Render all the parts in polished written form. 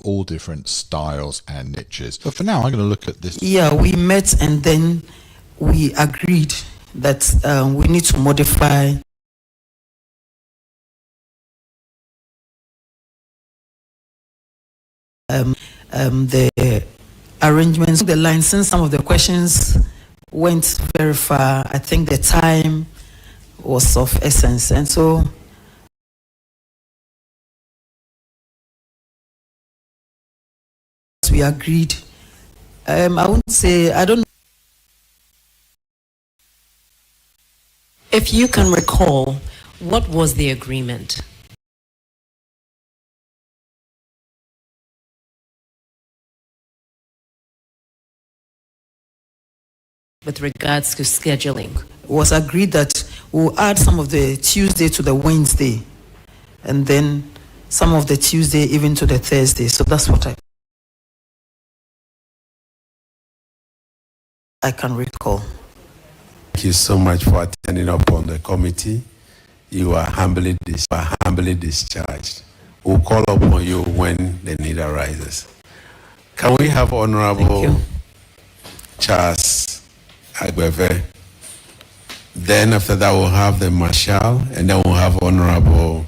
all different styles and niches. But for now, I'm going to look at this. Yeah, we met and then we agreed that we need to modify the arrangements, the line. Since some of the questions went very far, I think the time was of essence, and so we agreed. I won't say, I don't know. If you can recall, what was the agreement? With regards to scheduling? It was agreed that we'll add some of the Tuesday to the Wednesday, and then some of the Tuesday even to the Thursday. So that's what I can recall. Thank you so much for attending up on the committee. You are humbly discharged. We'll call upon you when the need arises. Can we have Honorable Charles Agbeve? Then after that we'll have the Marshal, and then we'll have Honorable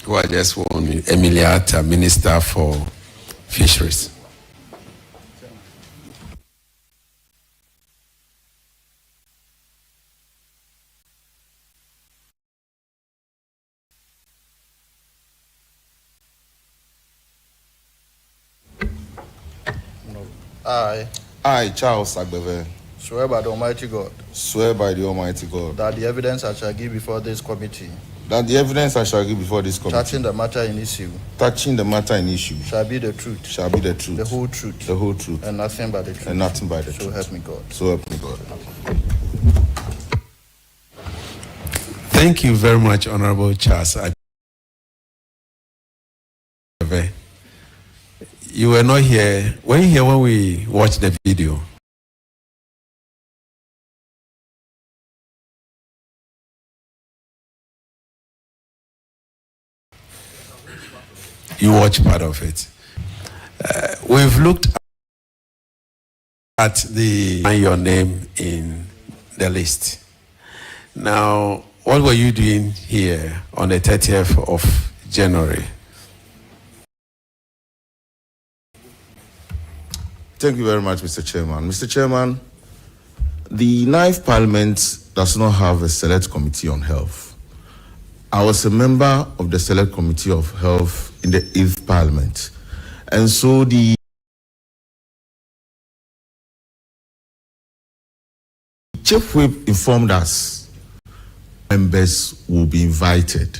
who I just won, Emiliata, Minister for Fisheries. I, Charles Agbeve, swear by the Almighty God. Swear by the Almighty God. That the evidence I shall give before this committee. That the evidence I shall give before this committee. Touching the matter in issue. Touching the matter in issue. Shall be the truth. Shall be the truth. The whole truth. The whole truth. And nothing but the truth. And nothing but the truth. So help me God. So help me God. Thank you very much, Honorable Charles Agbeve. You were not here. Were you here when we watched the video? You watched part of it. We've looked at your name in the list. Now, what were you doing here on the 30th of January? Thank you very much, Mr. Chairman. Mr. Chairman, the 9th Parliament does not have a select committee on health. I was a member of the select committee of health in the 8th Parliament. And so the Chief Whip informed us members will be invited.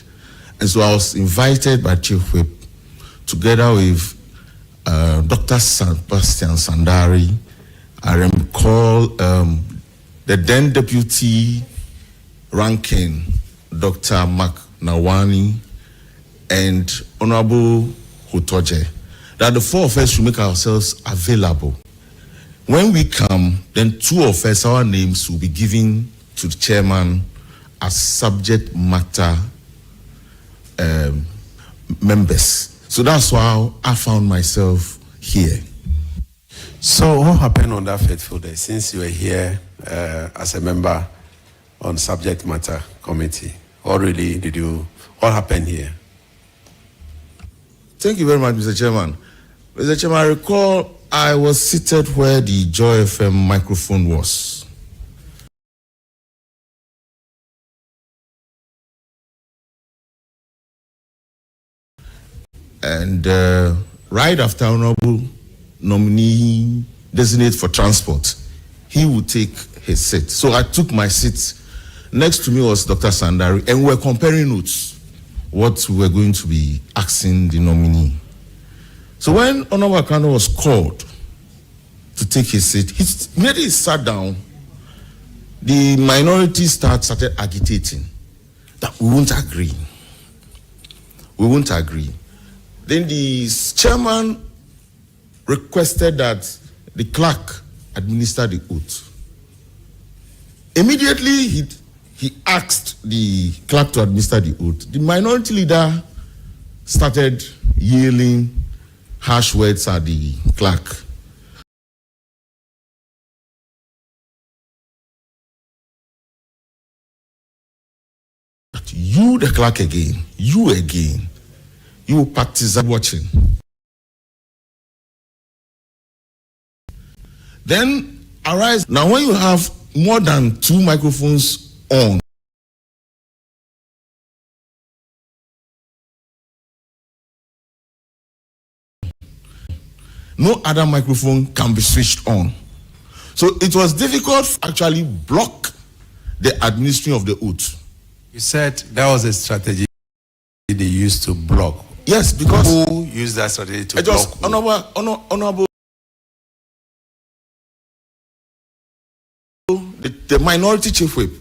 And so I was invited by Chief Whip together with Dr. Sebastian Sandari. I recall the then Deputy Ranking, Dr. Mark Nawani, and Honorable Hutoje, that the 4 of us should make ourselves available. When we come, then 2 of us, our names will be given to the chairman as subject matter members. So that's why I found myself here. So what happened on that fateful day, since you were here as a member on subject matter committee? What happened here? Thank you very much, Mr. Chairman. Mr. Chairman, I recall I was seated where the Joy FM microphone was. And right after Honorable Nominee Designate for Transport, he would take his seat. So I took my seat. Next to me was Dr. Sandari, and we were comparing notes, what we were going to be asking the nominee. So when Honorable Akano was called to take his seat, he immediately sat down. The minority started agitating that we won't agree. We won't agree. Then the chairman requested that the clerk administer the oath. Immediately, he asked the clerk to administer the oath. The minority leader started yelling harsh words at the clerk. You, the clerk again, you partisan watching. Then arise. Now, when you have more than 2 microphones on, no other microphone can be switched on. So it was difficult to actually block the administering of the oath. You said that was a strategy they used to block. Yes, because who used that strategy to it was block? honorable the minority chief whip.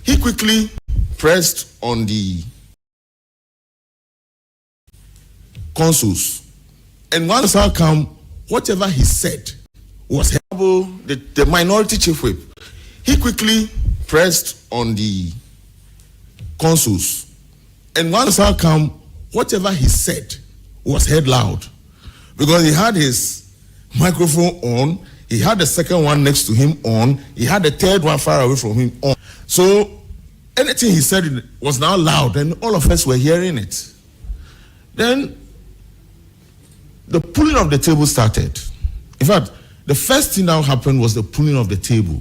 He quickly pressed on the consoles, and once I come, whatever he said was helpful. The minority chief whip. He quickly pressed on the consoles, and once I come, whatever he said was heard loud, because he had his microphone on, he had the second one next to him on, he had the third one far away from him on. So anything he said was now loud, and all of us were hearing it. Then the pulling of the table started. In fact, the first thing that happened was the pulling of the table.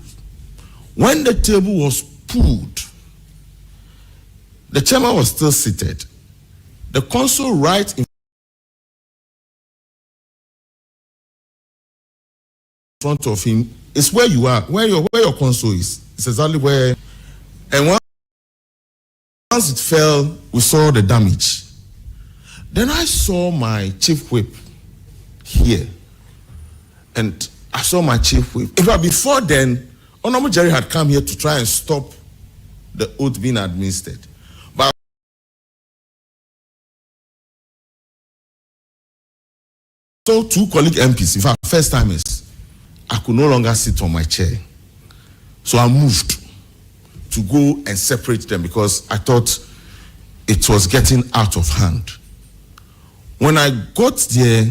When the table was pulled, the chairman was still seated. The console right in front of him is where you are, where your console is. It's exactly where. And once it fell, we saw the damage. Then I saw my chief whip here, and I saw my chief whip. In fact, before then, Honorable Jerry had come here to try and stop the oath being administered. But so 2 colleague MPs, in fact, first timers, I could no longer sit on my chair. So I moved to go and separate them because I thought it was getting out of hand. When I got there,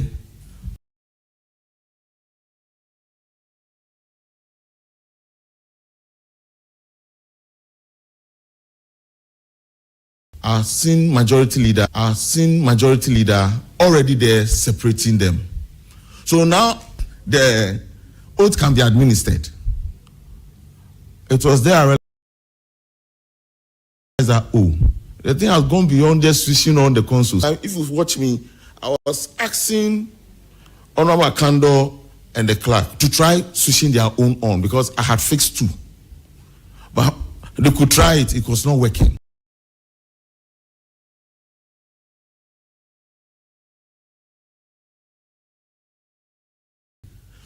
our seen majority leader already there separating them. So now the oath can be administered. It was there I realized that, the thing has gone beyond just switching on the consoles. If you watch me, I was asking Honorable Akando and the clerk to try switching their own on because I had fixed 2. But they could try it, it was not working.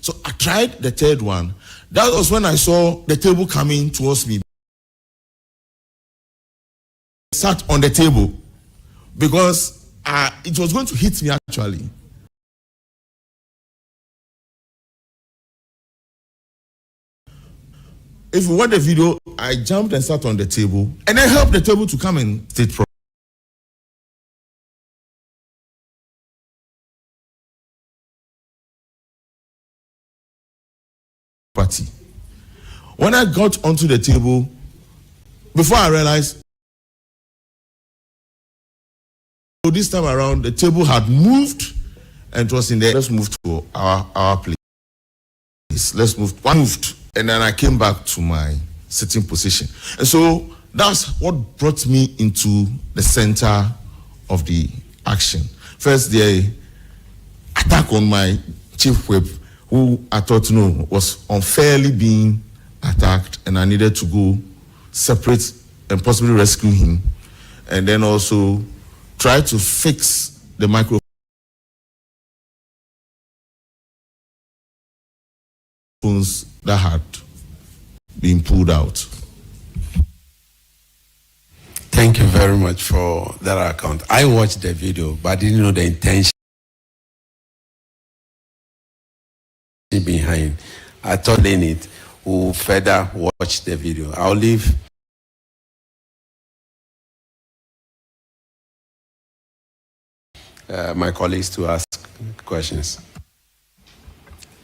So I tried the third one. That was when I saw the table coming towards me. I sat on the table because it was going to hit me actually. If you watch the video, I jumped and sat on the table and I helped the table to come and sit properly. When I got onto the table, before I realized, so this time around, the table had moved and it was in there. Let's move to our place. Let's move. One moved, and then I came back to my sitting position. And so that's what brought me into the center of the action. First, the attack on my chief whip, who I thought was unfairly being attacked, and I needed to go separate and possibly rescue him, and then also try to fix the microphone that had been pulled out. Thank you very much for that account. I watched the video, but I didn't know the intention behind. I thought in it will further watch the video. I'll leave. my colleagues to ask questions.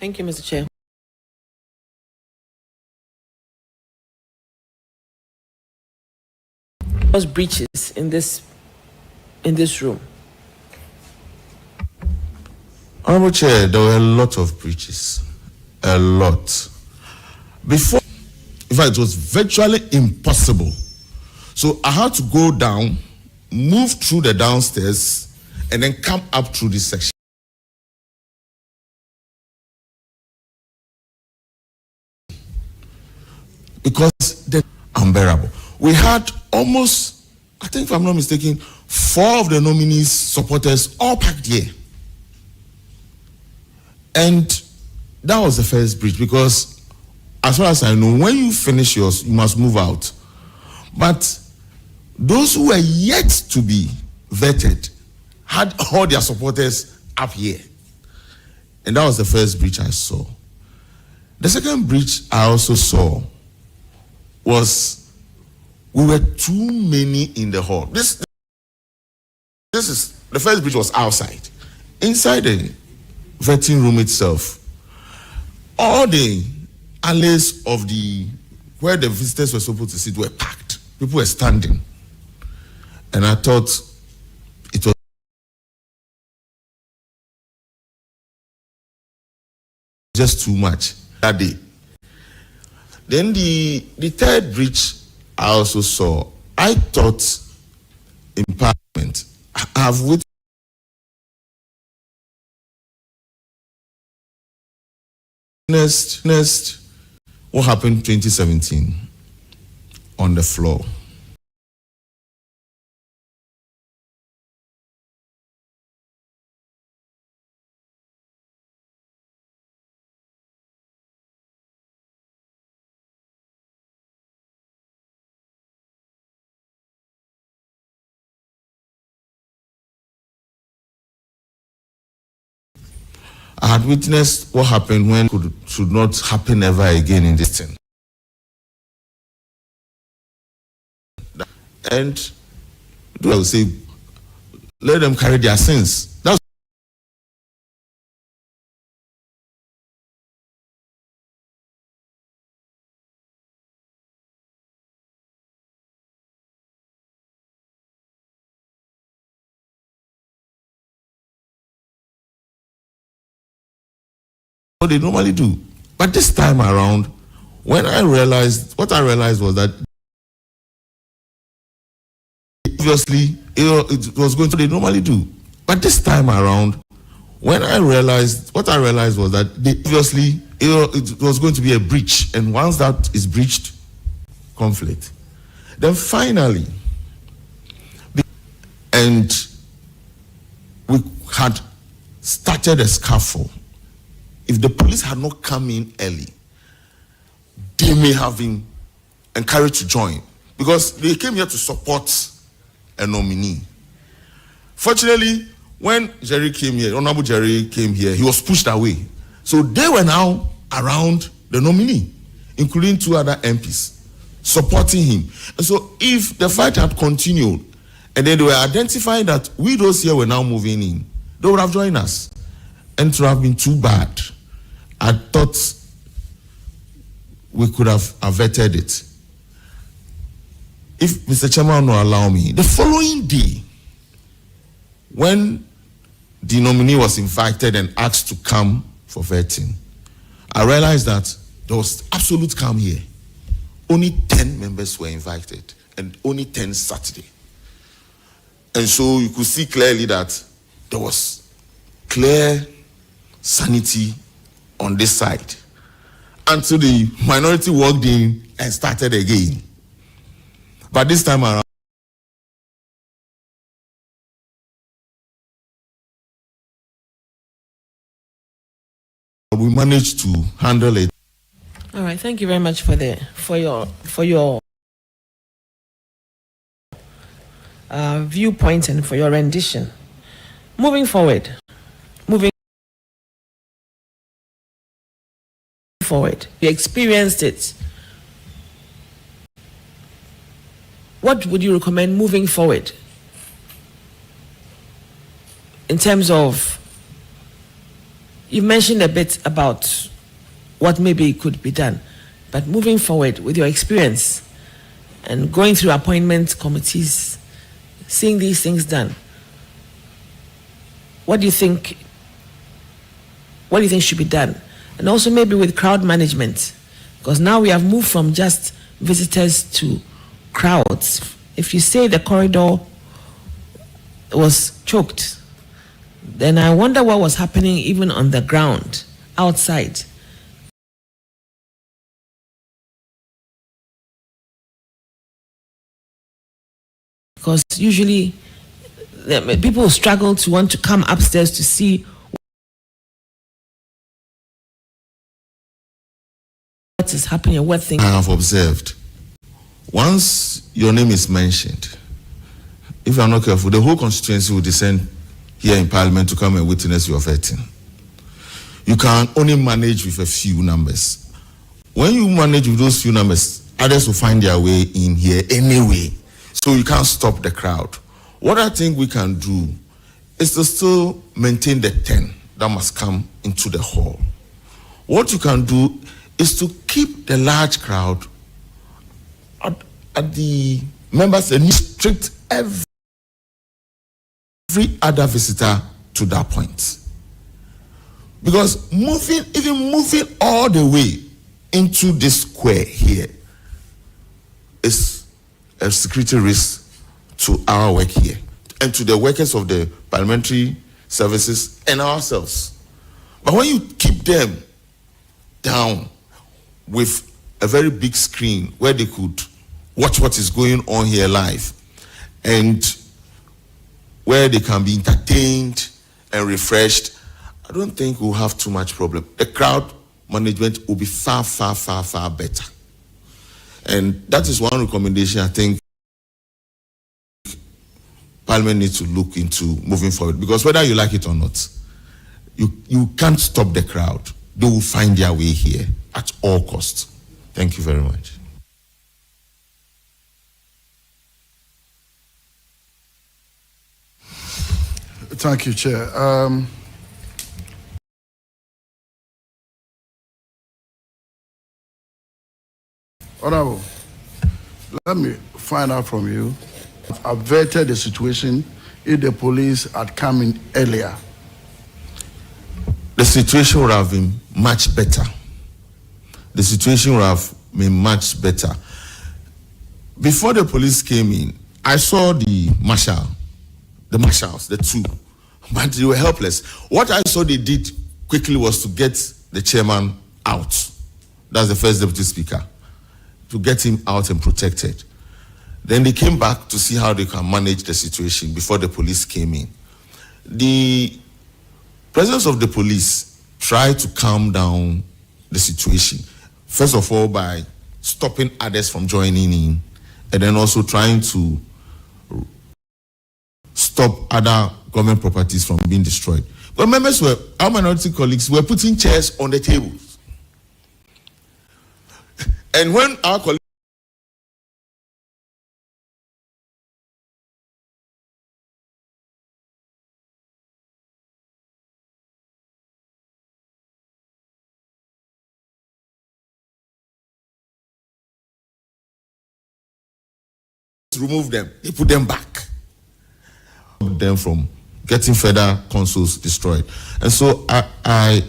Thank you, Mr. Chair. Was breaches in this room? Honorable Chair, there were a lot of breaches. A lot. Before, in fact, it was virtually impossible. So I had to go down, move through the downstairs, and then come up through this section. Because they're unbearable. We had almost, I think if I'm not mistaken, 4 of the nominees' supporters all packed here. And that was the first breach, because as far as I know, when you finish yours, you must move out. But those who were yet to be vetted had all their supporters up here. And that was the first breach I saw. The second breach I also saw was we were too many in the hall. This is the first breach was outside. Inside the vetting room itself, all the alleys of where the visitors were supposed to sit were packed. People were standing. And I thought it was just too much that day. Then the third breach I also saw, I thought in Parliament, I have witnessed what happened in 2017 on the floor. I had witnessed what happened when it should not happen ever again in this thing. And I would say, let them carry their sins. That's what they normally do. But this time around, what I realized was that obviously it was going to they normally do. But this time around, what I realized was that obviously it was going to be a breach, and once that is breached, conflict. Then finally, and we had started a scuffle. If the police had not come in early, they may have been encouraged to join, because they came here to support a nominee. Fortunately, when Jerry came here, Honorable Jerry came here, he was pushed away. So they were now around the nominee, including 2 other MPs, supporting him. And so if the fight had continued, and then they were identifying that we those here were now moving in, they would have joined us. And it would have been too bad. I thought we could have averted it. If Mr. Chairman will allow me, the following day, when the nominee was invited and asked to come for vetting, I realized that there was absolute calm here. Only 10 members were invited, and only 10 Saturday. And so you could see clearly that there was clear sanity on this side, until the minority walked in and started again. But this time around, we managed to handle it. All right, thank you very much for your viewpoint and for your rendition. Moving forward, you experienced it. What would you recommend moving forward? in terms of, you mentioned a bit about what maybe could be done, but moving forward with your experience and going through appointment committees, seeing these things done, what do you think should be done? And also maybe with crowd management, because now we have moved from just visitors to crowds. If you say the corridor was choked, then I wonder what was happening even on the ground, outside. Because usually people struggle to want to come upstairs to see what is happening, what things. I have observed, once your name is mentioned, if you are not careful, the whole constituency will descend here in Parliament to come and witness your vetting. You can only manage with a few numbers. When you manage with those few numbers, others will find their way in here anyway. So you can't stop the crowd. What I think we can do is to still maintain the 10 that must come into the hall. What you can do is to keep the large crowd at the members and restrict every other visitor to that point. Because even moving all the way into this square here is a security risk to our work here and to the workers of the parliamentary services and ourselves. But when you keep them down with a very big screen where they could watch what is going on here live and where they can be entertained and refreshed, I don't think we'll have too much problem. The crowd management will be far, far, far, far better. And that is one recommendation I think Parliament needs to look into moving forward. Because whether you like it or not, you can't stop the crowd. They will find their way here at all costs. Thank you very much. Thank you, Chair. Honorable, let me find out from you. Averted the situation if the police had come in earlier. The situation would have been much better. The situation would have been much better. Before the police came in, I saw the marshals, the two, but they were helpless. What I saw they did quickly was to get the chairman out. That's the first deputy speaker, to get him out and protected. Then they came back to see how they can manage the situation before the police came in. The presence of the police tried to calm down the situation. First of all, by stopping others from joining in, and then also trying to stop other government properties from being destroyed. But our minority colleagues were putting chairs on the tables. And when our colleagues remove them, they put them back. Them from getting further consoles destroyed. And so I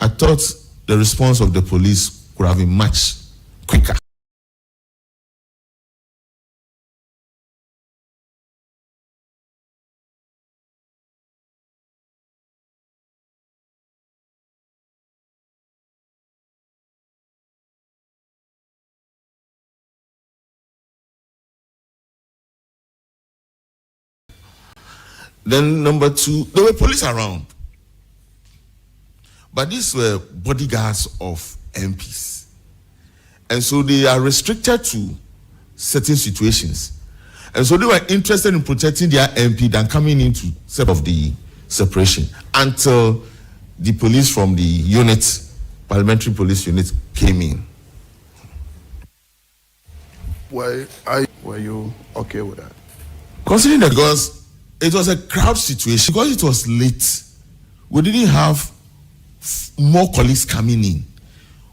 thought the response of the police could have been much quicker. Then number two, there were police around. But these were bodyguards of MPs. And so they are restricted to certain situations. And so they were interested in protecting their MP than coming into set of the separation until the police from the unit, parliamentary police unit, came in. Were you okay with that? Considering that, because it was a crowd situation because it was late. We didn't have more colleagues coming in.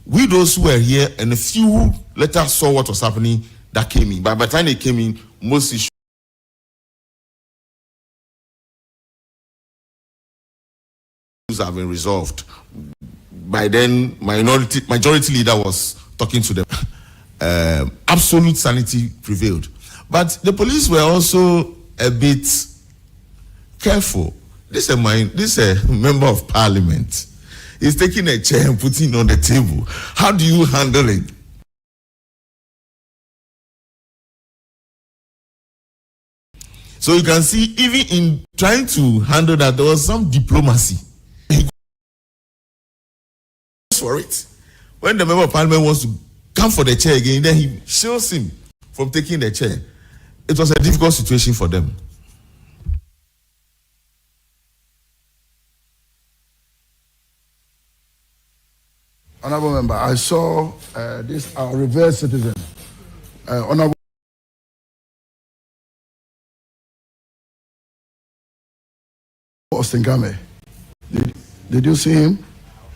We those who were here and a few later saw what was happening that came in. But by the time they came in, most issues have been resolved. By then, majority leader was talking to them. Absolute sanity prevailed. But the police were also a bit careful. This is a member of parliament. He's taking a chair and putting it on the table. How do you handle it? So you can see, even in trying to handle that, there was some diplomacy. He goes for it. When the member of parliament wants to come for the chair again, then he shields him from taking the chair. It was a difficult situation for them. Honorable Member, I saw this our reverse citizen, Honorable Austin Game. Did you see him?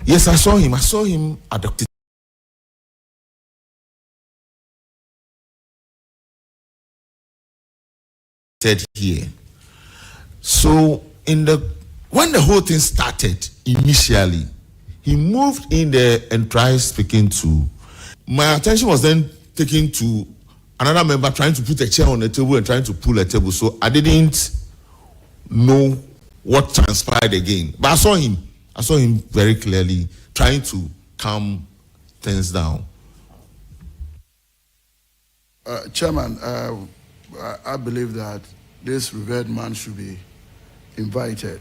Yes, I saw him. I saw him adopted. Here. So when the whole thing started initially, he moved in there and tried speaking to. My attention was then taken to another member trying to put a chair on the table and trying to pull a table. So I didn't know what transpired again. But I saw him very clearly trying to calm things down. Chairman, I believe that this revered man should be invited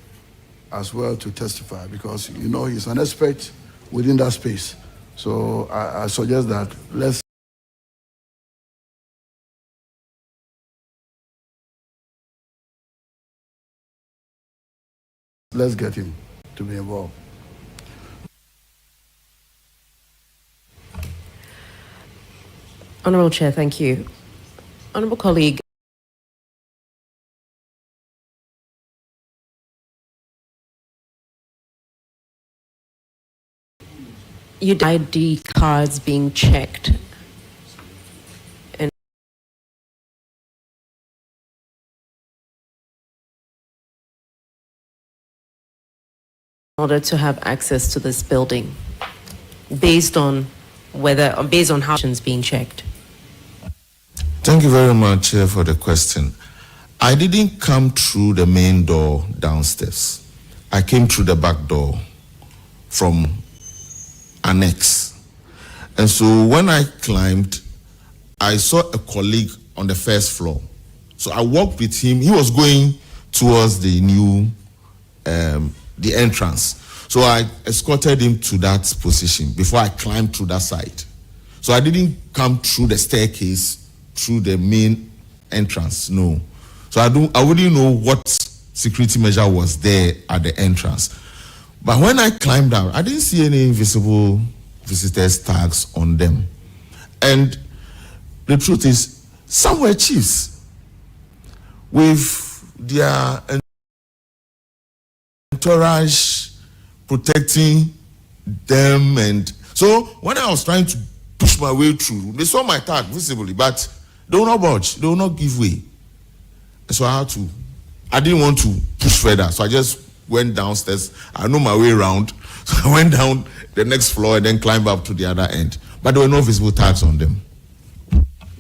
as well to testify because, he's an expert within that space. So I suggest that let's get him to be involved. Honourable Chair, thank you. Honourable colleague, your ID cards being checked in order to have access to this building, based on how it's being checked. Thank you very much for the question. I didn't come through the main door downstairs. I came through the back door from annex. And so when I climbed, I saw a colleague on the first floor. So I walked with him. He was going towards the the entrance. So I escorted him to that position before I climbed through that side. So I didn't come through the staircase, through the main entrance, no. So I wouldn't know what security measure was there at the entrance. But when I climbed down, I didn't see any visible visitors tags on them. And the truth is, some were chiefs with their entourage protecting them. And so when I was trying to push my way through, they saw my tag visibly, but they will not budge, they will not give way. So I didn't want to push further, so I just went downstairs. I know my way around, so I went down the next floor and then climbed up to the other end. But there were no visible tags on them.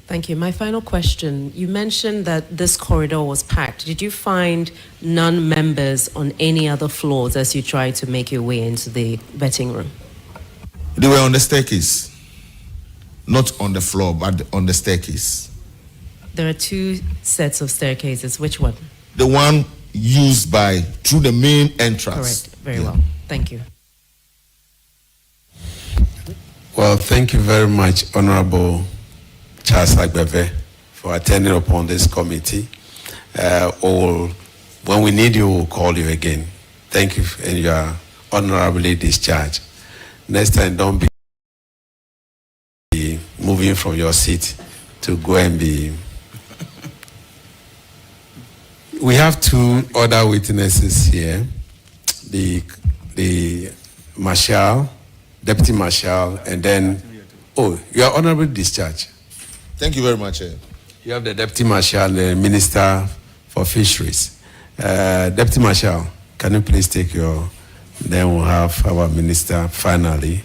Thank you. My final question, you mentioned that this corridor was packed. Did you find non-members on any other floors as you tried to make your way into the vetting room? They were on the staircase. Not on the floor, but on the staircase. There are two sets of staircases. Which one? The one used through the main entrance. Correct. Very well. Thank you. Well, thank you very much, Honorable Charles Agbeve, for attending upon this committee. When we need you, we'll call you again. Thank you, and you are honorably discharged. Next time, don't be moving from your seat to go and be. We have two other witnesses here. The Marshal, Deputy Marshal, and then, oh, you are honorably discharged. Thank you very much. You have the Deputy Marshal, the Minister for Fisheries. Deputy Marshal, can you please take your, then we'll have our Minister finally.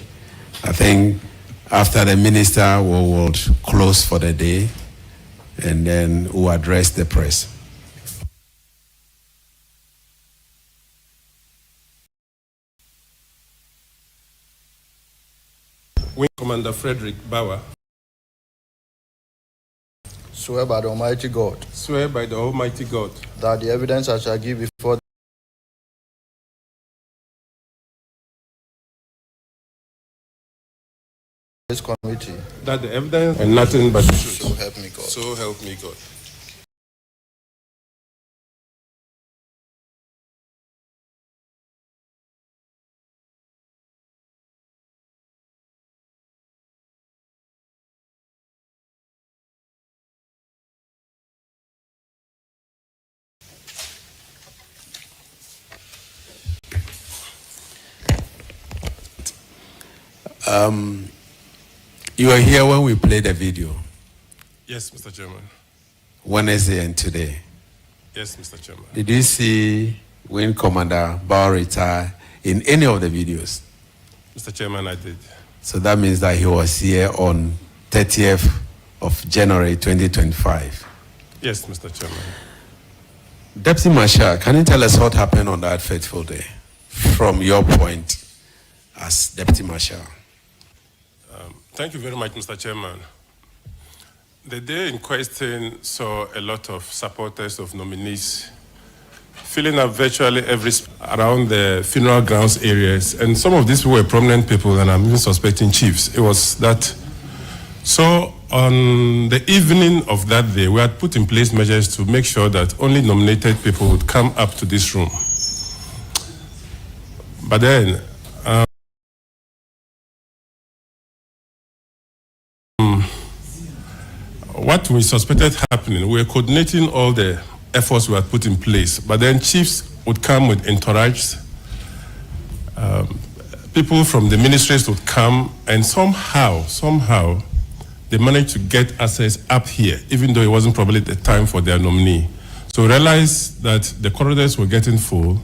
I think after the Minister, we will close for the day, and then we'll address the press. Wing Commander Frederick Bauer. Swear by the Almighty God Swear by the Almighty God that the evidence I shall give before this committee, that the evidence and nothing but the truth. so help me God. So help me God. You were here when we played the video, Yes, Mr. Chairman. Wednesday and today. Yes, Mr. Chairman. Did you see Wing Commander Bauer retire in any of the videos? Mr. Chairman, I did. So that means that he was here on 30th of January 2025. Yes, Mr. Chairman. Deputy Marshal, can you tell us what happened on that fateful day from your point as Deputy Marshal? Thank you very much, Mr. Chairman. The day in question saw a lot of supporters of nominees filling up virtually around the funeral grounds areas, and some of these were prominent people, and I'm even suspecting chiefs. It was that. So on the evening of that day, we had put in place measures to make sure that only nominated people would come up to this room. But then, what we suspected happening, we were coordinating all the efforts we had put in place, but then chiefs would come with entourage, people from the ministries would come, and somehow, they managed to get access up here, even though it wasn't probably the time for their nominee. So we realized that the corridors were getting full.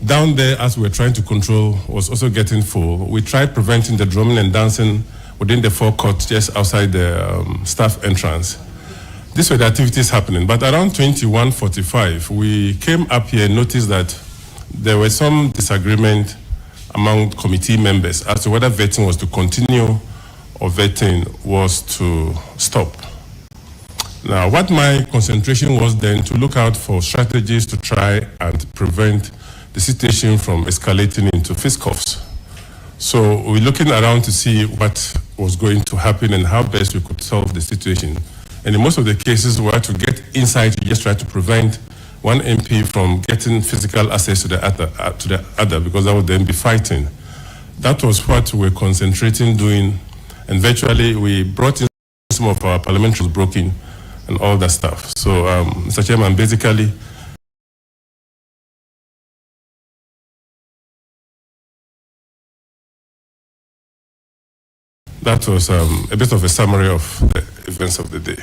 Down there, as we were trying to control, was also getting full. We tried preventing the drumming and dancing within the forecourt just outside the staff entrance. These were the activities happening. But around 21:45, we came up here and noticed that there was some disagreement among committee members as to whether vetting was to continue or vetting was to stop. Now, what my concentration was then to look out for strategies to try and prevent the situation from escalating into fisticuffs. So we're looking around to see what was going to happen and how best we could solve the situation. And in most of the cases, we had to get inside to just try to prevent one MP from getting physical access to the other, because that would then be fighting. That was what we were concentrating doing, and virtually we brought in some of our parliamentary broken and all that stuff. So, Mr. Chairman, basically, that was a bit of a summary of the events of the day.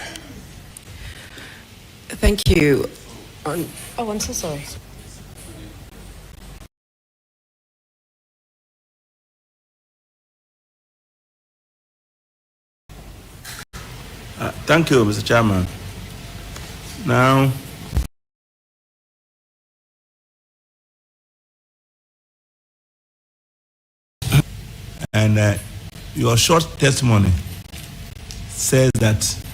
Thank you. Oh, I'm so sorry. Thank you, Mr. Chairman. Now, and your short testimony says that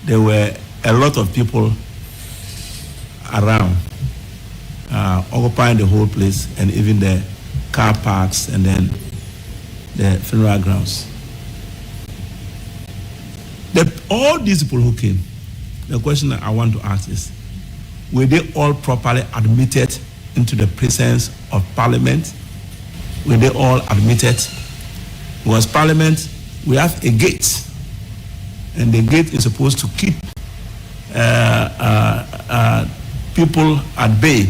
there were a lot of people around occupying the whole place, and even the car parks and then the funeral grounds. All these people who came, the question that I want to ask is, were they all properly admitted into the presence of Parliament? Were they all admitted? Because Parliament, we have a gate, and the gate is supposed to keep people at bay.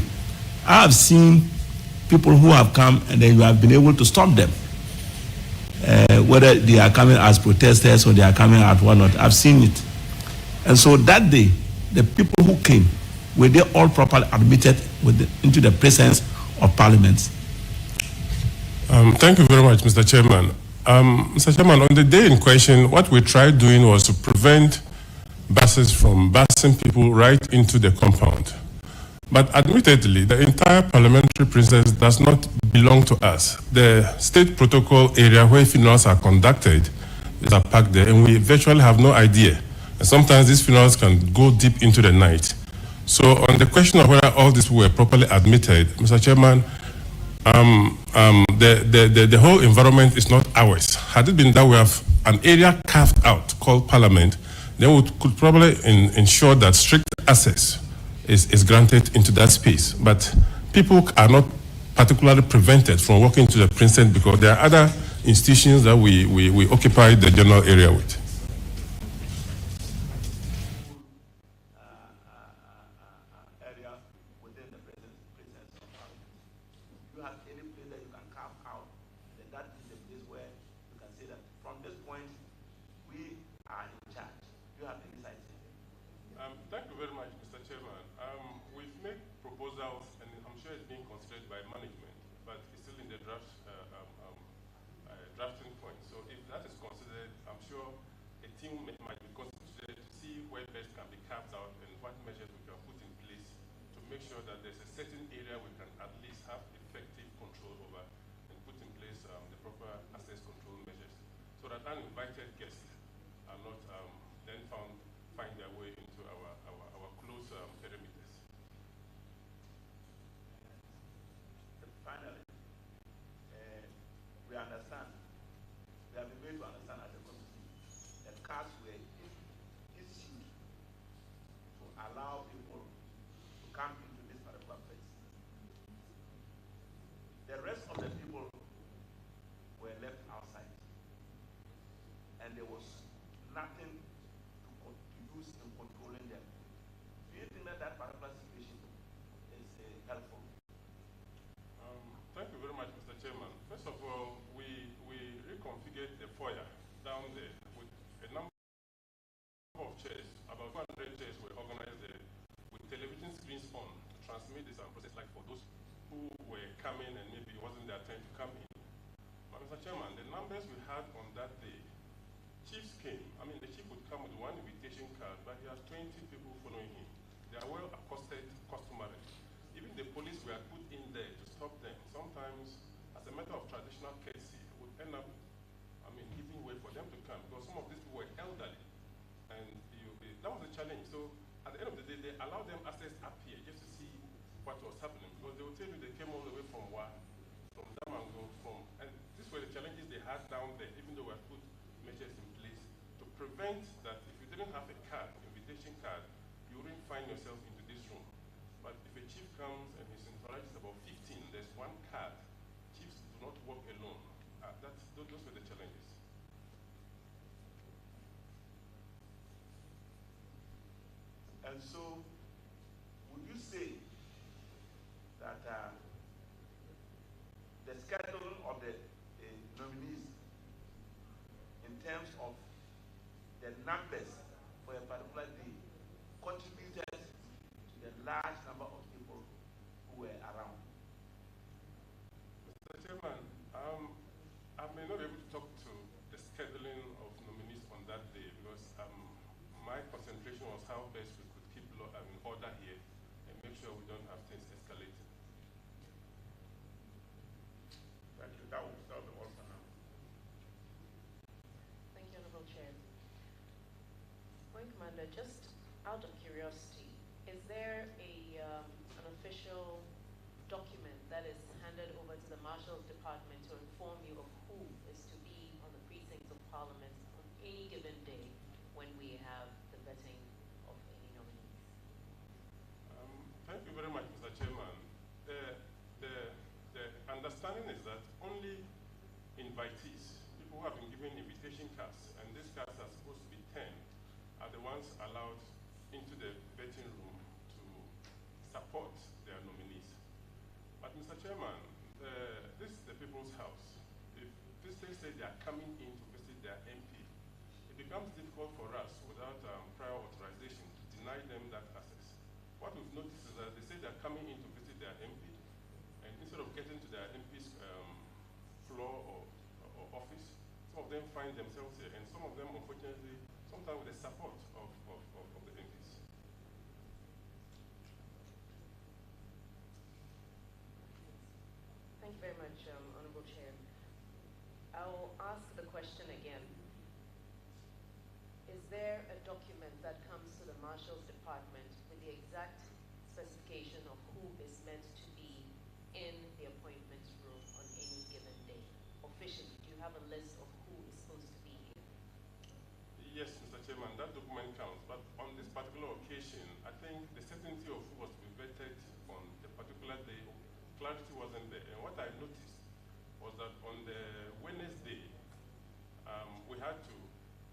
I have seen people who have come and then you have been able to stop them. Whether they are coming as protesters or they are coming at whatnot, I've seen it. And so that day, the people who came, were they all properly admitted into the presence of Parliament? Thank you very much, Mr. Chairman. Mr. Chairman, on the day in question, what we tried doing was to prevent buses from busing people right into the compound. But admittedly, the entire parliamentary process does not belong to us. The state protocol area where funerals are conducted is packed there, and we virtually have no idea. And sometimes these funerals can go deep into the night. So on the question of whether all these were properly admitted, Mr. Chairman, the whole environment is not ours. Had it been that we have an area carved out called Parliament, then we could probably ensure that strict access is granted into that space. But people are not particularly prevented from walking to the precinct because there are other institutions that we occupy the general area with. Thank you very much, Mr. Chairman. We've made proposals, and I'm sure it's being considered by management, but it's still in the drafting point. So if that is considered, I'm sure a team might be constituted to see where best can be carved out and what measures we can put in place to make sure that there's a certain area we can at least have effective control over and put in place the proper access control measures so that uninvited guests are not then find their way into our close perimeters. Finally, we understand, we have been made to understand as a committee that cards were issued to allow people to come into this particular place. The rest of the people were left outside, and there was nothing to use in controlling them. Do you think that particular situation is helpful? Thank you very much, Mr. Chairman. First of all, we reconfigured the foyer down there with a number of chairs. About 100 chairs were organized there with television screens on to transmit this process like for those who were coming and maybe it wasn't their time to come in. But Mr. Chairman, the numbers we had on that day, chiefs came. I mean, the chief would come with one invitation card, but he has 20 people following him. They are well accosted customary. Even the police were put in there to stop them. Sometimes, as a matter of traditional courtesy, would end up, giving way for them to come because some of these people were elderly, and that was a challenge. So, at the end of the day, they allowed them access up here just to see what was happening because they would tell you they came all the way from Wa, from Damango, and these were the challenges they had down there, even though we had put measures in place to prevent that if you didn't have a card, invitation card, you wouldn't find yourself into this room. But if a chief comes and his entourage is about 15, there's one card. Chiefs do not walk alone. Those were the challenges. And so, would you say that the scheduling of the nominees in terms of the numbers for a particular day contributed to the large number of people who were around? Mr. Chairman, I may not be able to talk to the scheduling of nominees on that day because my concentration was how best we could keep order here and make sure we don't have things escalating. Thank you. That will be all for now. Thank you, Honorable Chair. Point Commander, just out of curiosity, is there an official document that is handed over to the Marshal's Department to inform you of who is to be on the precincts of Parliament on any given day when we have the vetting of any nominees? Thank you very much, Mr. Chairman. The understanding is that only invitees, people who have been given invitation cards, and these cards are supposed to be 10, are the ones allowed into the vetting room to support their nominees. But Mr. Chairman, this is the people's house. If visitors say they are coming in to visit their MP, it becomes difficult for us without prior authorization to deny them that access. What we've noticed is that they say they're coming in to visit their MP, and instead of getting to their MP's floor or office, some of them find themselves here, and some of them, unfortunately, sometimes with the support of the MPs. Thank you very much, Honorable Chair. I'll ask the question again. Is there a document that comes to the Marshal's Department with the exact specification of who is meant to be in the appointment room on any given day? Officially, do you have a list of who is supposed to be here? Yes, Mr. Chairman, that document counts, but on this particular occasion, I think the certainty of who was to be vetted on the particular day, clarity wasn't there. And what I noticed was that on the Wednesday, we had to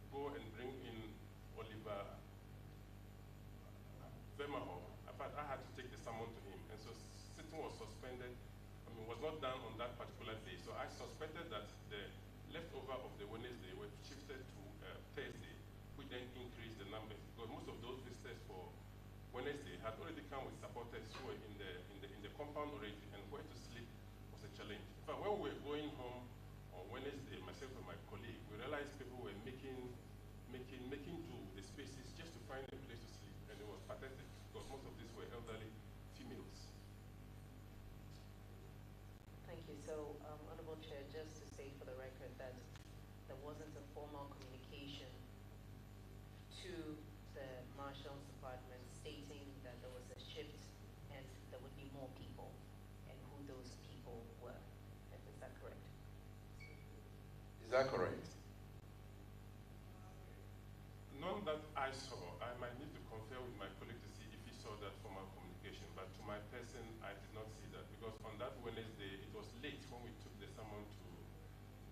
go and bring in Oliver Vermaho. In fact, I had to take the summon to him, and so sitting was suspended. I mean, was not done on that particular day. So I suspected that the leftover of the Wednesday were shifted to Thursday, which then increased the numbers, because most of those visitors for Wednesday had already come with supporters who were in the compound already, and where to sleep was a challenge. In fact, when we were going home on Wednesday, myself and my colleague, we realized people were making do with the spaces just to find a place to sleep, and it was pathetic because most of these were elderly females. Thank you. So, Honorable Chair, just to say for the record that there wasn't a formal communication to the Marshal's Department stating that there was a shift and there would be more people, and who those people were. Is that correct? Is that correct? None that I saw. I might need to confer with my colleague to see if he saw that formal communication, but to my person, I did not see that, because on that Wednesday, it was late when we took the summon to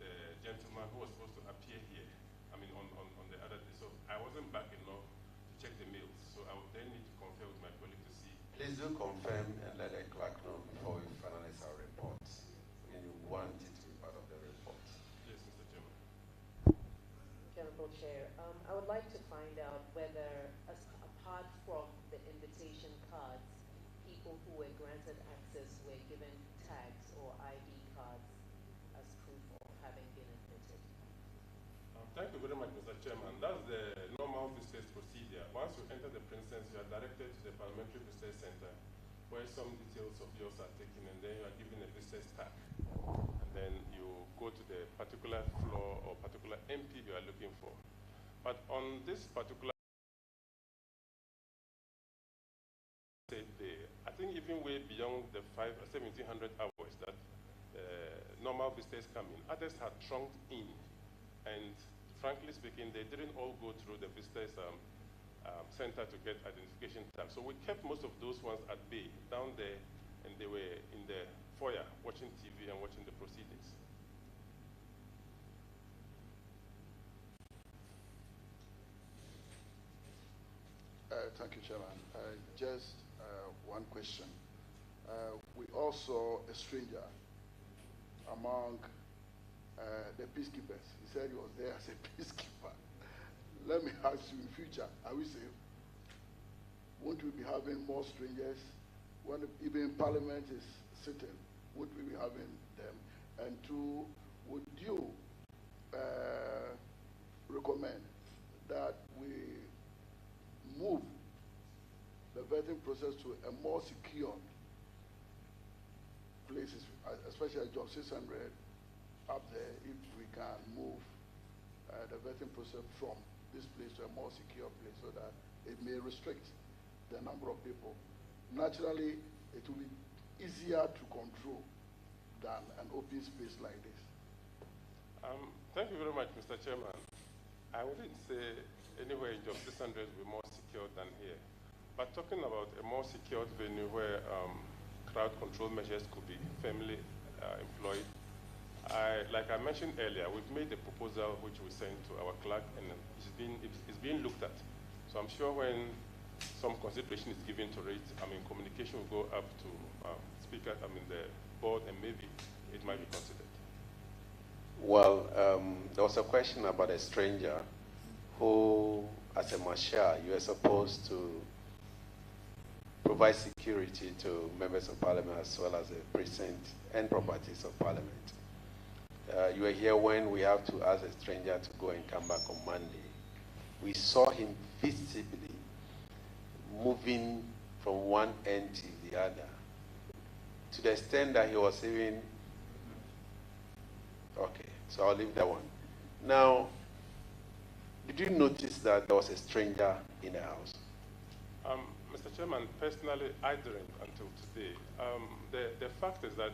the gentleman who was supposed to appear here, I mean, on the other day. So I wasn't back enough to check the mails, so I would then need to confer with my colleague to see. Please do confirm and let the clerk know before we finalize our report. We want it to be part of the report. Yes, Mr. Chairman. Honorable Chair, I would like to find out whether, apart from the invitation cards, people who were granted access were given tags or ID cards as proof of having been admitted. Thank you very much, Mr. Chairman. That's the normal visitors procedure. Once you enter the premises, you are directed to the Parliamentary Visitors Center, where some details of yours are taken, and then you are given a visitor's tag. And then you go to the particular floor or particular MP you are looking for. But on this particular day, I think even way beyond the 1700 hours that normal visitors come in, others had trunked in, and frankly speaking, they didn't all go through the visitors center to get identification tags. So we kept most of those ones at bay down there, and they were in the foyer watching TV and watching the proceedings. Thank you, Chairman. Just one question. We also a stranger among the peacekeepers. He said he was there as a peacekeeper. Let me ask you, in future, are we safe? Won't we be having more strangers when even Parliament is sitting? Would we be having them? And two, would you recommend that we move the vetting process to a more secure places, especially at Job 600 up there, if we can move the vetting process from this place to a more secure place so that it may restrict the number of people. Naturally, it will be easier to control than an open space like this. Thank you very much, Mr. Chairman. I wouldn't say anywhere in Job 600 will be more secure than here. But talking about a more secured venue where crowd control measures could be firmly employed, like I mentioned earlier, we've made a proposal which we sent to our clerk, and it's being looked at. So I'm sure when some consideration is given to it, communication will go up to speaker, the board, and maybe it might be considered. Well, there was a question about a stranger who, as a marshal, you are supposed to provide security to members of parliament as well as the precinct and properties of parliament. You were here when we have to ask a stranger to go and come back on Monday. We saw him visibly moving from one end to the other, to the extent that he was even, okay, so I'll leave that one. Now, did you notice that there was a stranger in the house? Mr. Chairman, personally, I didn't until today. The fact is that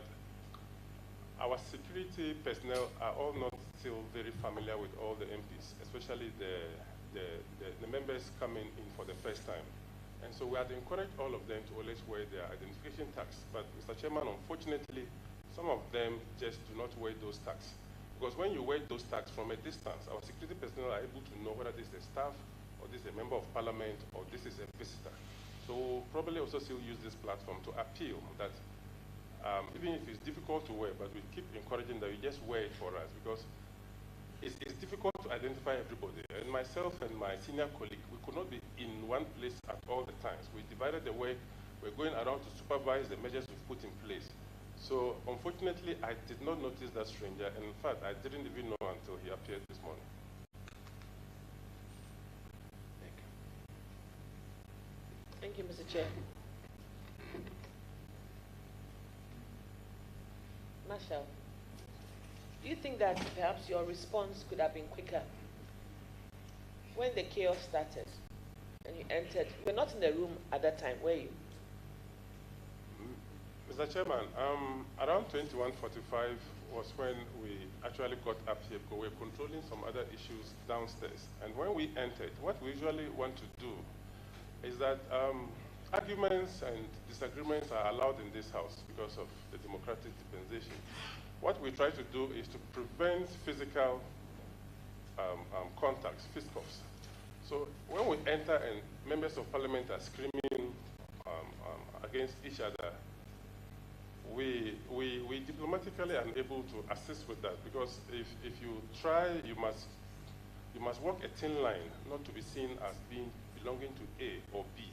our security personnel are all not still very familiar with all the MPs, especially the members coming in for the first time. And so we had encouraged all of them to always wear their identification tags. But Mr. Chairman, unfortunately, some of them just do not wear those tags. Because when you wear those tags from a distance, our security personnel are able to know whether this is a staff, or this is a member of parliament, or this is a visitor. So we'll probably also still use this platform to appeal that even if it's difficult to wear, but we keep encouraging that you just wear it for us, because it's difficult to identify everybody. And myself and my senior colleague, we could not be in one place at all the times. We divided the work. We're going around to supervise the measures we've put in place. So unfortunately, I did not notice that stranger. And in fact, I didn't even know until he appeared this morning. Thank you, Mr. Chair. Marshal, do you think that perhaps your response could have been quicker? When the chaos started and you entered, you were not in the room at that time, were you? Mr. Chairman, around 21:45 was when we actually got up here because we were controlling some other issues downstairs. And when we entered, what we usually want to do is that arguments and disagreements are allowed in this house because of the democratic dispensation. What we try to do is to prevent physical contacts, fisticuffs. So when we enter and members of parliament are screaming against each other, we diplomatically are able to assist with that, because if you try, you must walk a thin line, not to be seen as being belonging to A or B.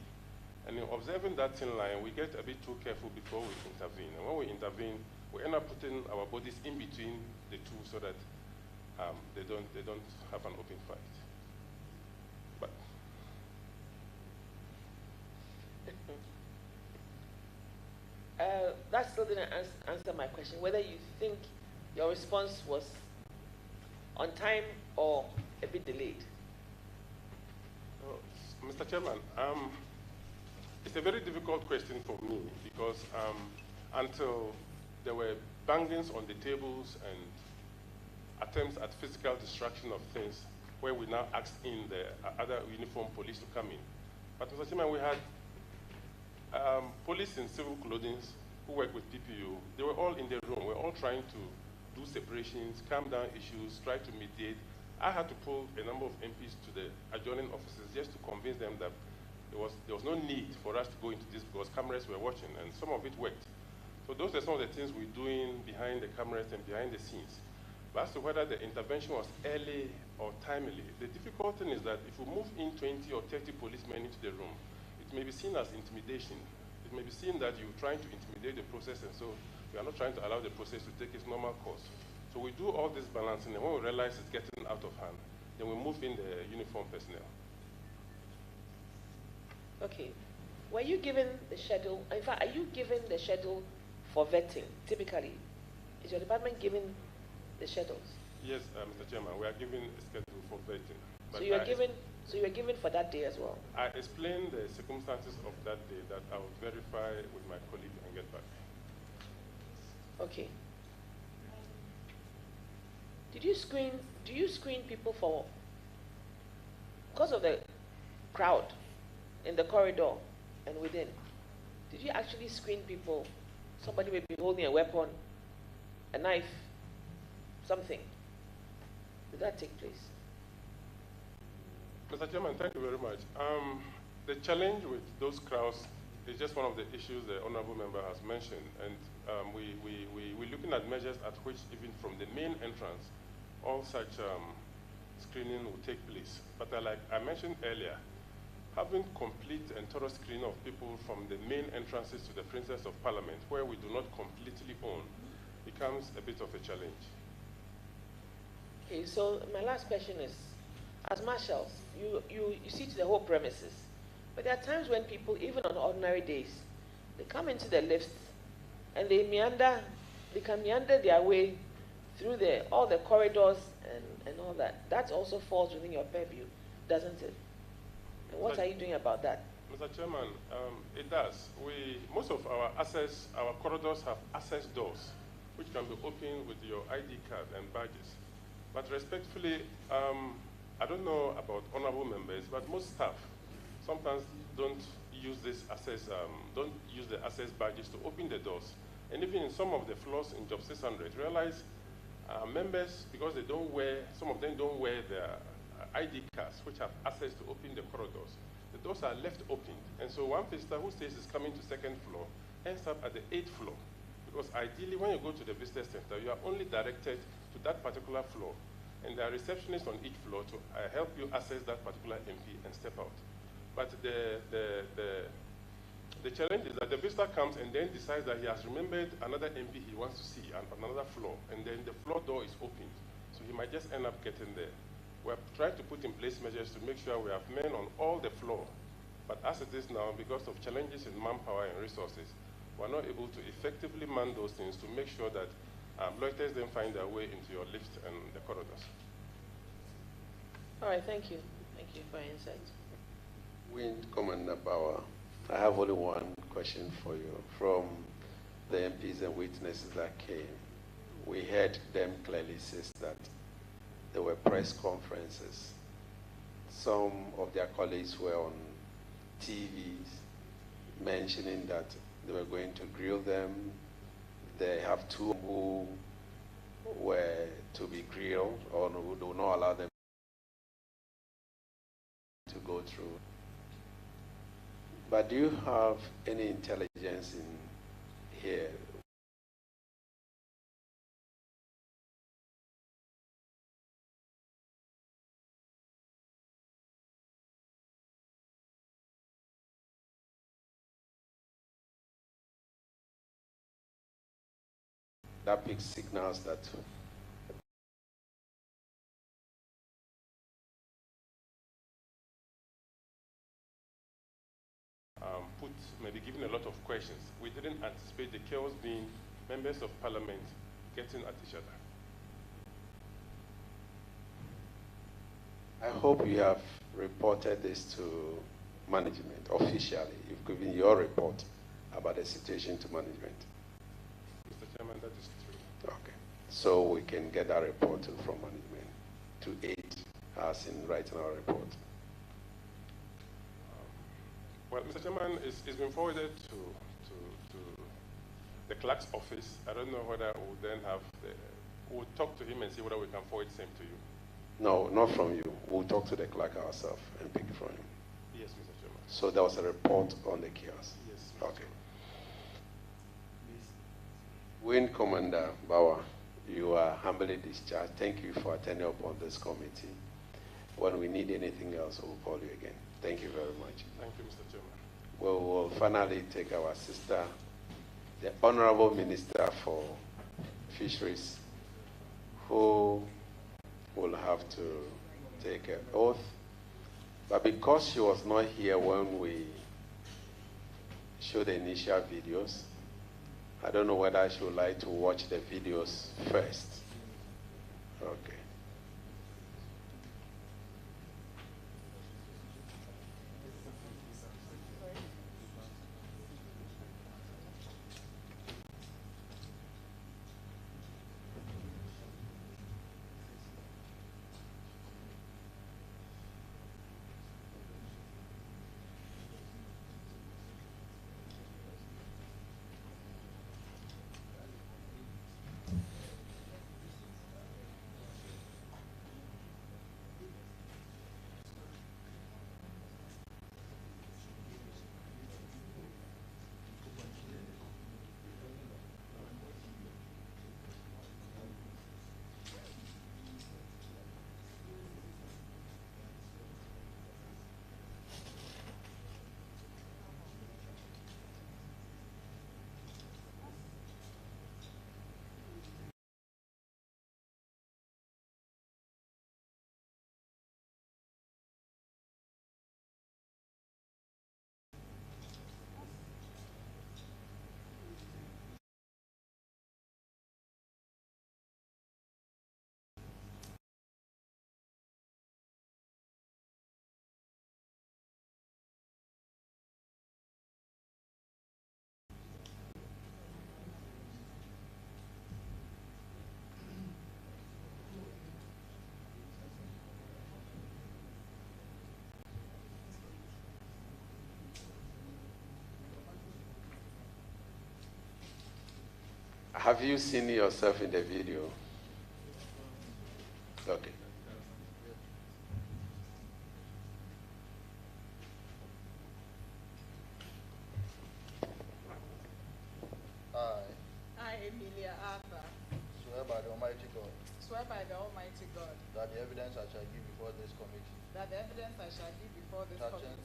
And in observing that thin line, we get a bit too careful before we intervene. And when we intervene, we end up putting our bodies in between the two so that they don't have an open fight. But that still didn't answer my question, whether you think your response was on time or a bit delayed. Mr. Chairman, it's a very difficult question for me, because until there were bangings on the tables and attempts at physical destruction of things, where we now asked in the other uniformed police to come in. But Mr. Chairman, we had police in civil clothing who work with PPU. They were all in the room. We were all trying to do separations, calm down issues, try to mediate. I had to pull a number of MPs to the adjoining offices just to convince them that there was no need for us to go into this because cameras were watching, and some of it worked. So those are some of the things we're doing behind the cameras and behind the scenes. But as to whether the intervention was early or timely, the difficult thing is that if we move in 20 or 30 policemen into the room, it may be seen as intimidation. It may be seen that you're trying to intimidate the process, and so we are not trying to allow the process to take its normal course. So we do all this balancing, and when we realize it's getting out of hand, then we move in the uniform personnel. Okay. Were you given the schedule? In fact, are you given the schedule for vetting, typically? Is your department given the schedules? Yes, Mr. Chairman, we are given a schedule for vetting. So you were given for that day as well? I explained the circumstances of that day that I will verify with my colleague and get back. Okay. Do you screen people for, because of the crowd in the corridor and within, did you actually screen people? Somebody may be holding a weapon, a knife, something. Did that take place? Mr. Chairman, thank you very much. The challenge with those crowds is just one of the issues the honorable member has mentioned, and we're looking at measures at which, even from the main entrance, all such screening will take place. But like I mentioned earlier, having complete and thorough screening of people from the main entrances to the Princess of Parliament, where we do not completely own, becomes a bit of a challenge. Okay, so my last question is, as marshals, you see to the whole premises, but there are times when people, even on ordinary days, they come into the lifts and they can meander their way through all the corridors and all that. That also falls within your purview, doesn't it? And what are you doing about that? Mr. Chairman, it does. Most of our corridors have access doors, which can be opened with your ID card and badges. But respectfully, I don't know about honorable members, but most staff sometimes don't use this don't use the access badges to open the doors. And even in some of the floors in Job 600, realize members, because some of them don't wear their ID cards, which have access to open the corridors, the doors are left open. And so one visitor who says is coming to second floor ends up at the 8th floor. Because ideally, when you go to the visitor center, you are only directed to that particular floor. And there are receptionists on each floor to help you access that particular MP and step out. But the challenge is that the visitor comes and then decides that he has remembered another MP he wants to see on another floor, and then the floor door is opened. So he might just end up getting there. We're trying to put in place measures to make sure we have men on all the floor. But as it is now, because of challenges in manpower and resources, we're not able to effectively man those things to make sure that loiterers then find their way into your lift and the corridors. All right, thank you. Thank you for your insight. Wind Commander Bauer, I have only one question for you. From the MPs and witnesses that came, we heard them clearly say that there were press conferences. Some of their colleagues were on TVs mentioning that they were going to grill them. They have two who were to be grilled, or who do not allow them to go through. But do you have any intelligence in here? That picks signals that maybe given a lot of questions. We didn't anticipate the chaos being members of parliament getting at each other. I hope you have reported this to management officially. You've given your report about the situation to management. Mr. Chairman, that is true. Okay. So we can get that report from management to aid us in writing our report. Well, Mr. Chairman, it's been forwarded to the clerk's office. I don't know whether we'll then have we'll talk to him and see whether we can forward the same to you. No, not from you. We'll talk to the clerk ourselves and pick it from him. Yes, Mr. Chairman. So there was a report on the chaos. Yes, Mr. Okay. Wing Commander Bauer, you are humbly discharged. Thank you for attending upon this committee. When we need anything else, we'll call you again. Thank you very much. Thank you, Mr. Chairman. We will finally take our sister, the Honorable Minister for Fisheries, who will have to take an oath. But because she was not here when we showed the initial videos, I don't know whether she would like to watch the videos first. Okay. Have you seen yourself in the video? Okay. I, Emilia Arthur, Swear by the Almighty God swear by the Almighty God that the evidence I shall give before this committee that the evidence I shall give before this committee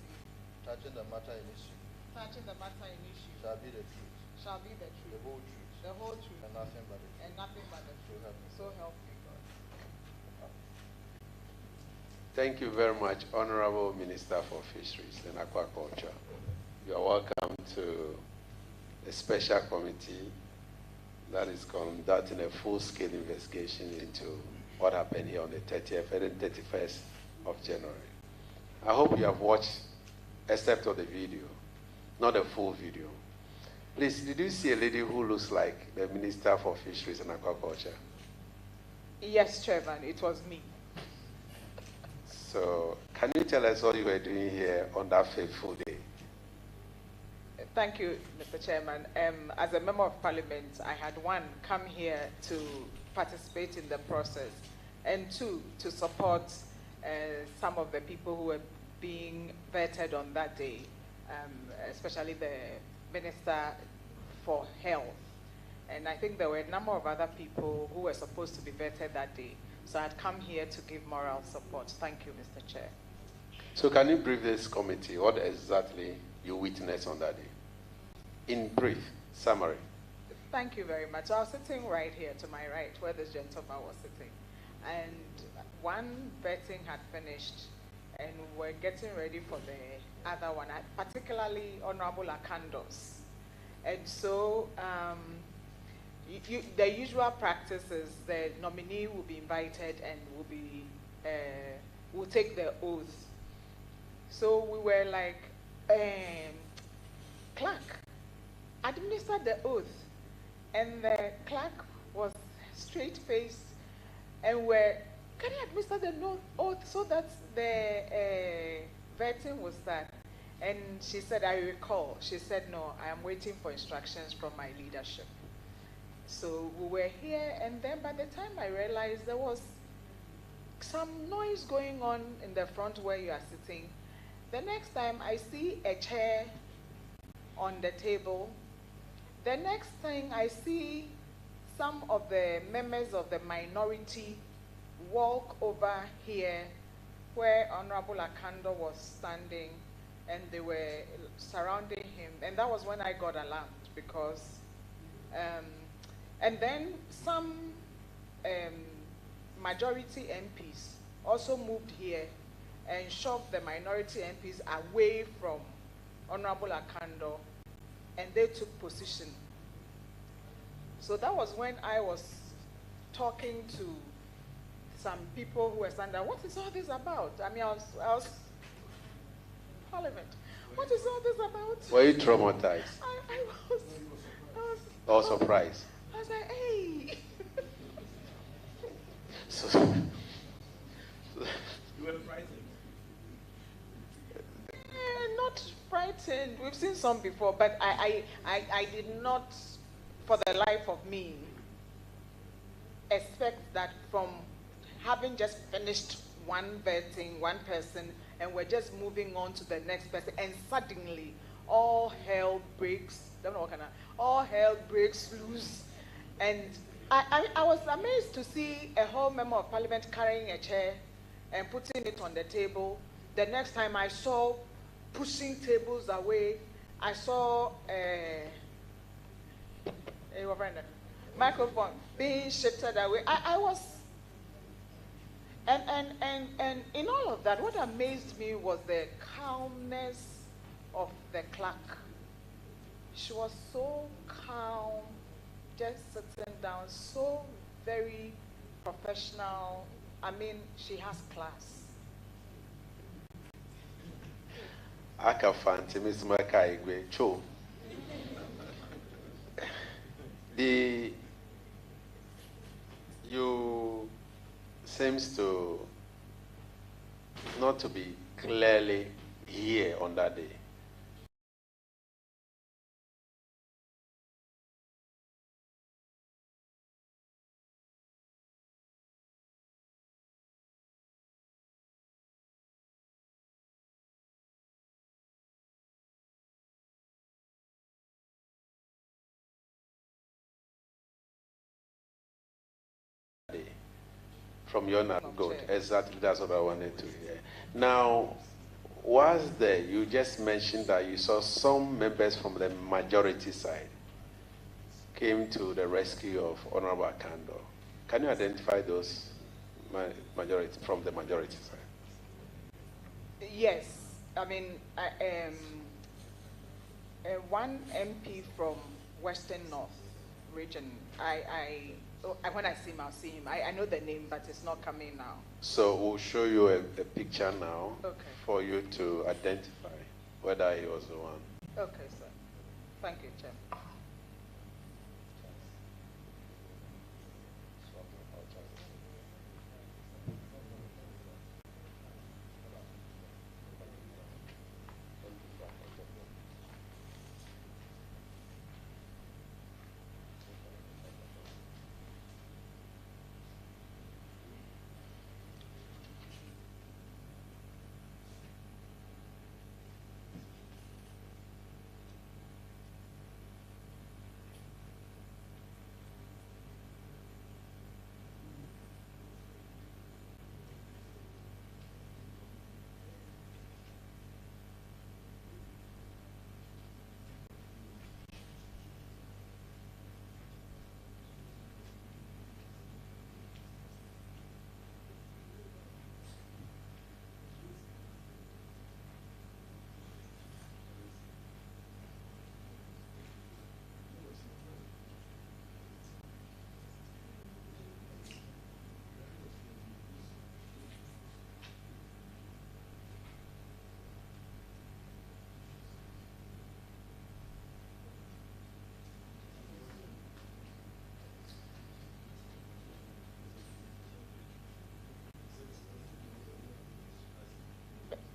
touching the matter in issue touching the matter in issue shall be the truth, shall be the the truth, whole truth, the whole truth, and nothing but the truth. and nothing but the So truth. help me. So help me God. Thank you very much, Honorable Minister for Fisheries and Aquaculture. You are welcome to a special committee that is conducting a full-scale investigation into what happened here on the 30th and 31st of January. I hope you have watched except of the video, not the full video. Please, did you see a lady who looks like the Minister for Fisheries and Aquaculture? Yes, Chairman, it was me. So, can you tell us what you were doing here on that fateful day? Thank you, Mr. Chairman. As a member of Parliament, I had come here to participate in the process, and two, to support some of the people who were being vetted on that day, especially the Minister for Health. And I think there were a number of other people who were supposed to be vetted that day. So I'd come here to give moral support. Thank you, Mr. Chair. So can you brief this committee what exactly you witnessed on that day? In brief, summary. Thank you very much. I was sitting right here to my right, where this gentleman was sitting. And one vetting had finished, and we're getting ready for the other one, particularly Honorable Akandos. And so the usual practice is the nominee will be invited and will take the oath. So we were like, clerk, administer the oath. And the clerk was straight-faced and can you administer the oath so that the vetting will start? And she said, I recall. She said, no, I am waiting for instructions from my leadership. So we were here, and then by the time I realized there was some noise going on in the front where you are sitting, the next time I see a chair on the table. The next thing I see some of the members of the minority walk over here where Honorable Akando was standing, and they were surrounding him. And that was when I got alarmed, because and then some majority MPs also moved here and shoved the minority MPs away from Honorable Akando, and they took position. So that was when I was talking to some people who were standing there. What is all this about? I mean, I was Parliament. What is all this about? Were you traumatized? I was Or surprised? I was like, hey. You were frightened. Not frightened. We've seen some before, but I did not, for the life of me, expect that from having just finished one vetting, one person, and we're just moving on to the next person, and suddenly all hell breaks. All hell breaks loose, and I was amazed to see a whole member of Parliament carrying a chair and putting it on the table. The next time I saw pushing tables away, I saw a microphone being shifted away. I was, and in all of that, what amazed me was the calmness of the clerk. She was so calm, just sitting down, so very professional. I mean, she has class. You seems to not to be clearly here on that day. From your Madam good. Chair. Exactly, that's what I wanted to hear. Now, was there, you just mentioned that you saw some members from the majority side came to the rescue of Honorable Akando. Can you identify those majority from the majority side? Yes, I mean, one MP from Western North region. When I see him, I'll see him. I know the name, but it's not coming now. So we'll show you a picture now for you to identify whether he was the one. Okay, sir. Thank you, Chair.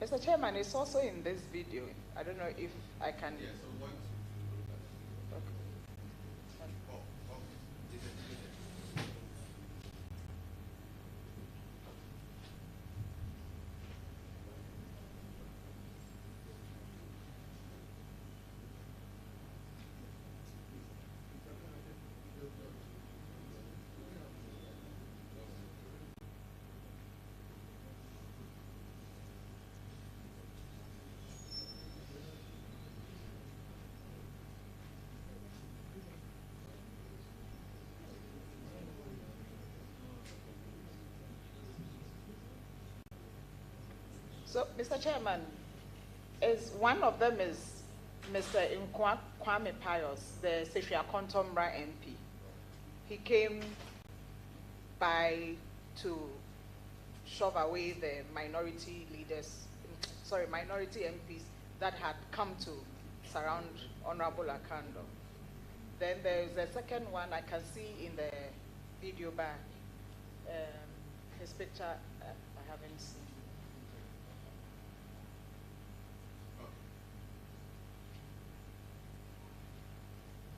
Mr. Chairman, it's also in this video. I don't know if I can. Yes, So, Mr. Chairman, one of them is Mr. Kwame Pius, the Sefia Kontombra MP. He came by to shove away the minority MPs that had come to surround Honorable Akando. Then there's a second one I can see in the video back. His picture I haven't seen.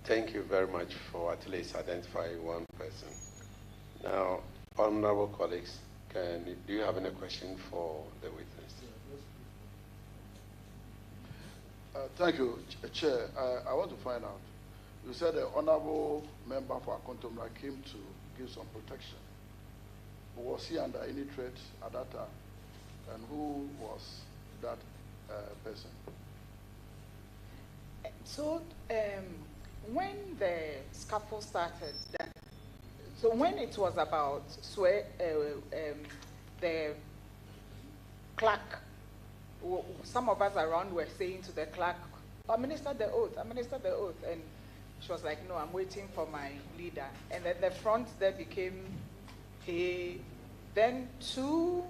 Thank you very much for at least identifying one person. Now, honorable colleagues, do you have any question for the witness? Thank you, Chair. I want to find out. You said the honorable member for Akontomra came to give some protection. Was he under any threat at that time? And who was that person? So, when the scuffle started, so when it was about the clerk, some of us around were saying to the clerk, administer the oath, and she was like, no, I'm waiting for my leader. And then the front there became then two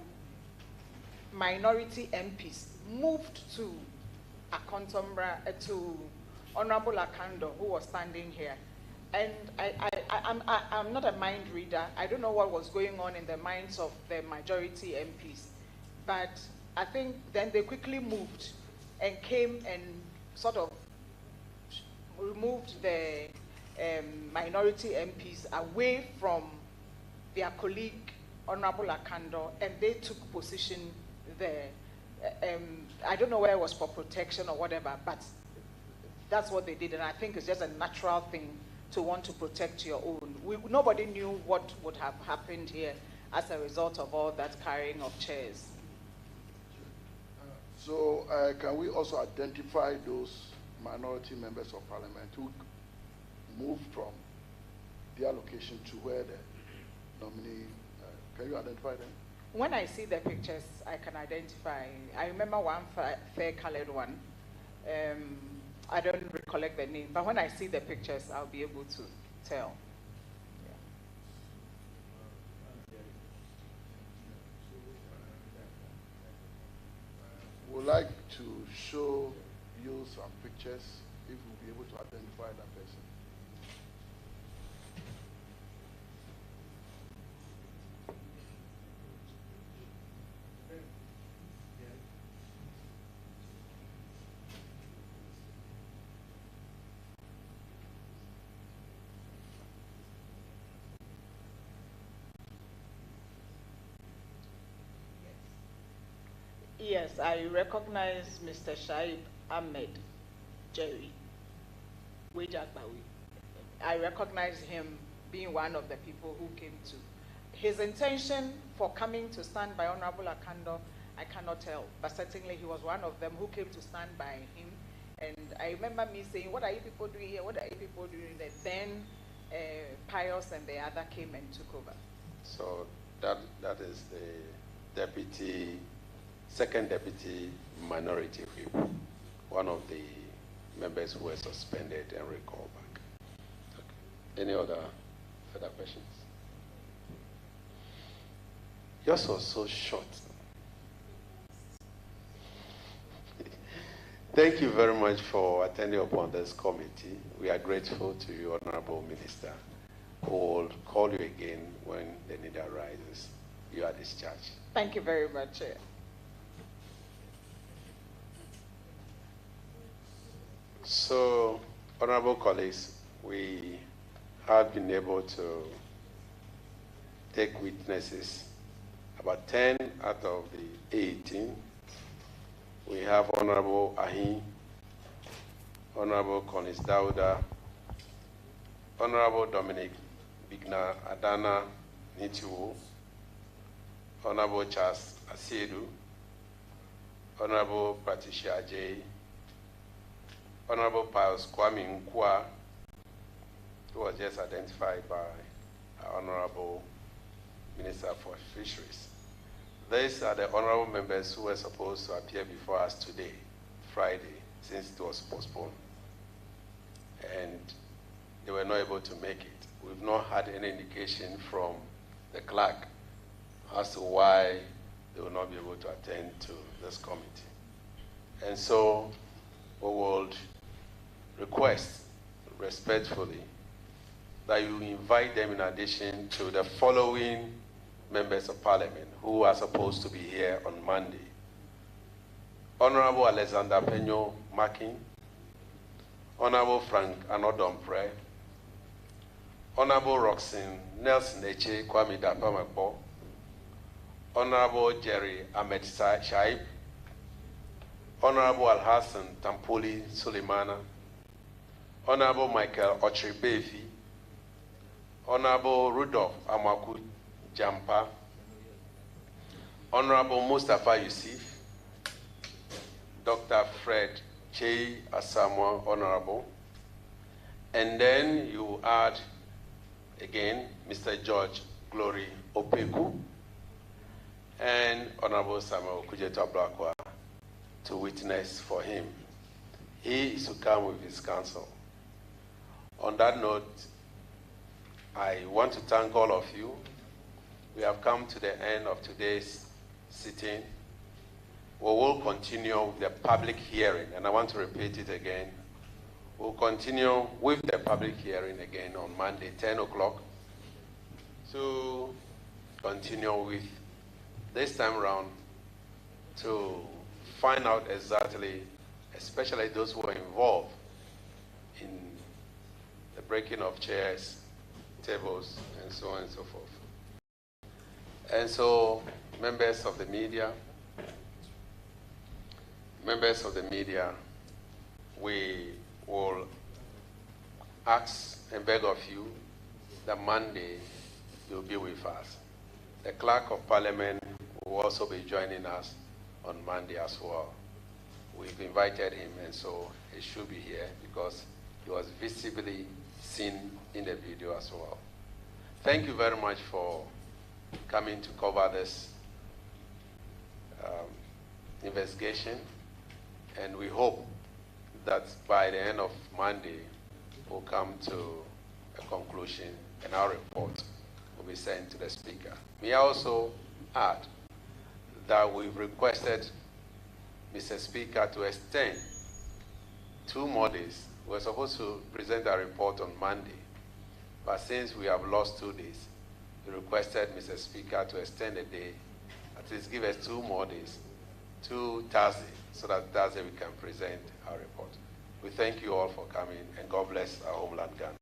minority MPs moved to Akontombra, to Honorable Akando, who was standing here. And I'm not a mind reader. I don't know what was going on in the minds of the majority MPs. But I think then they quickly moved and came and sort of removed the minority MPs away from their colleague, Honorable Akando, and they took position there. I don't know whether it was for protection or whatever, but that's what they did, and I think it's just a natural thing to want to protect your own. Nobody knew what would have happened here, as a result of all that carrying of chairs. So can we also identify those minority members of parliament who moved from their location to where the nominee, can you identify them? When I see the pictures, I can identify. I remember one fair-colored one. I don't recollect the name, but when I see the pictures, I'll be able to tell. Would like to show you some pictures if we'll be able to identify that person. Yes, I recognize Mr. Shaib Ahmed Jerry Wejagbawi. I recognize him being one of the people who came to. His intention for coming to stand by Honorable Akando, I cannot tell, but certainly he was one of them who came to stand by him. And I remember me saying, what are you people doing here? What are you people doing there? Then Pius and the other came and took over. So that is the deputy, second deputy minority whip, one of the members who were suspended and recalled back. Okay. Any other further questions? Yours was so short. Thank you very much for attending upon this committee. We are grateful to you, Honorable Minister. We will call you again when the need arises. You are discharged. Thank you very much, Chair. So, honorable colleagues, we have been able to take witnesses, about 10 out of the 18. We have Honorable Ahin, Honorable Konis Dauda, Honorable Dominic Bigna Adana Nitiwo, Honorable Charles Asiedu, Honorable Patricia J, Honorable Pius Kwame Nkwa, who was just identified by our Honorable Minister for Fisheries. These are the honorable members who were supposed to appear before us today, Friday, since it was postponed. And they were not able to make it. We've not had any indication from the clerk as to why they will not be able to attend to this committee. And so we would request respectfully that you invite them in addition to the following members of parliament who are supposed to be here on Monday. Honorable Alexander Peño Makin, Honorable Frank Anodompre, Honorable Roxanne Nelson Eche Kwame Dapamakbo, Honorable Jerry Ahmed Shaib, Honorable Al-Hassan Tampoli Suleimana, Honorable Michael Ochribevi, Honorable Rudolph Amaku Jampa, Honorable Mustafa Yusuf, Dr. Fred Che Asamoah, Honorable, and then you add again Mr. George Glory Opeku and Honorable Samuel Kujeto Blakwa to witness for him. He is to come with his counsel. On that note, I want to thank all of you. We have come to the end of today's sitting. We will continue with the public hearing, and I want to repeat it again. We'll continue with the public hearing again on Monday, 10 o'clock, to continue with this time around to find out exactly, especially those who are involved in the breaking of chairs, tables, and so on and so forth. And so, members of the media, we will ask and beg of you that Monday you'll be with us. The Clerk of Parliament will also be joining us on Monday as well. We've invited him, and so he should be here because he was visibly seen in the video as well. Thank you very much for coming to cover this investigation, and we hope that by the end of Monday, we'll come to a conclusion and our report will be sent to the Speaker. May I also add that we've requested Mr. Speaker to extend 2 more days. We're supposed to present our report on Monday, but since we have lost 2 days, we requested Mr. Speaker to extend a day, at least give us 2 more days, to Thursday, so that Thursday we can present our report. We thank you all for coming, and God bless our homeland, Ghana.